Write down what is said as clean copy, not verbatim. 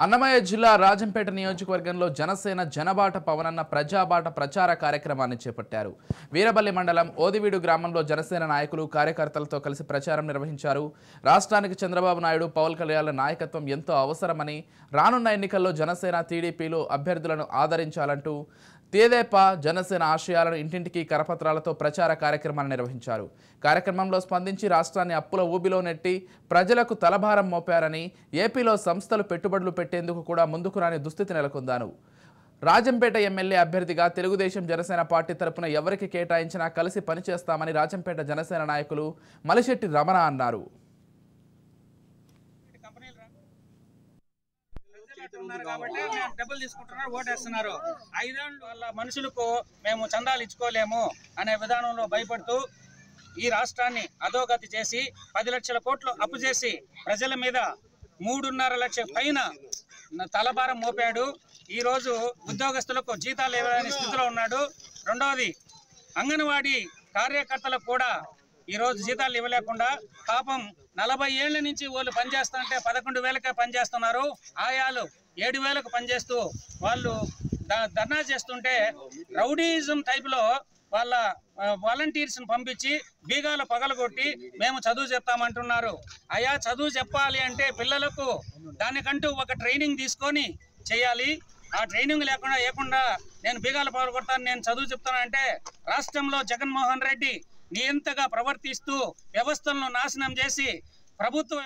అన్నమయ్య జిల్లా రాజంపేట నియోజకవర్గంలో జనసేన జనబాట పవనన్న ప్రజాబాట ప్రచార కార్యక్రమాన్ని చేపట్టారు. వీరబల్లి మండలం ఓదివీడు గ్రామంలో జనసేన నాయకులు కార్యకర్తలతో కలిసి ప్రచారం నిర్వహించారు. రాష్ట్రానికి చంద్రబాబు నాయుడు, పవన్ కళ్యాణ్ నాయకత్వం ఎంతో అవసరమని, రానున్న ఎన్నికల్లో జనసేన టీడీపీలు అభ్యర్థులను ఆదరించాలంటూ తేదేపా జనసేన ఆశయాలను ఇంటింటికి కరపత్రాలతో ప్రచార కార్యక్రమాన్ని నిర్వహించారు. కార్యక్రమంలో స్పందించి రాష్ట్రాన్ని అప్పుల ఊబిలో నెట్టి ప్రజలకు తలభారం మోపారని, ఏపీలో సంస్థలు పెట్టుబడులు పెట్టేందుకు కూడా ముందుకు రాని దుస్థితి నెలకొందాను. రాజంపేట ఎమ్మెల్యే అభ్యర్థిగా తెలుగుదేశం జనసేన పార్టీ తరపున ఎవరికి కేటాయించినా కలిసి పనిచేస్తామని రాజంపేట జనసేన నాయకులు మలిశెట్టి రమణ అన్నారు. డబ్బులు తీసుకుంటున్నారు, ఓటేస్తున్నారు. 5 ఏళ్ళు వాళ్ళ మనుషులకు మేము చందాలు ఇచ్చుకోలేము అనే విధానంలో భయపడుతూ ఈ రాష్ట్రాన్ని అధోగతి చేసి 10 లక్షల కోట్లు అప్పు చేసి ప్రజల మీద 3.5 లక్షల పైన తలభారం మోపాడు. ఈరోజు ఉద్యోగస్తులకు జీతాలు ఇవ్వలేని స్థితిలో ఉన్నాడు. రెండవది, అంగన్వాడీ కార్యకర్తలకు కూడా ఈరోజు జీతాలు ఇవ్వలేకుండా పాపం 40 ఏళ్ల నుంచి వాళ్ళు పనిచేస్తుంటే 11,000కే పనిచేస్తున్నారు. ఆయాలు 7,000కు పనిచేస్తూ వాళ్ళు ధర్నా చేస్తుంటే రౌడీజం టైప్లో వాళ్ళ వాలంటీర్స్ని పంపించి బీగాలు పగలగొట్టి మేము చదువు చెప్తామంటున్నారు. అయా, చదువు చెప్పాలి అంటే పిల్లలకు దానికంటూ ఒక ట్రైనింగ్ తీసుకొని చేయాలి. ఆ ట్రైనింగ్ లేకుండా నేను బీగాలు పగలగొడతాను, నేను చదువు చెప్తానంటే రాష్ట్రంలో జగన్మోహన్ రెడ్డి నియంతగా ప్రవర్తిస్తూ వ్యవస్థలను నాశనం చేసి ప్రభుత్వ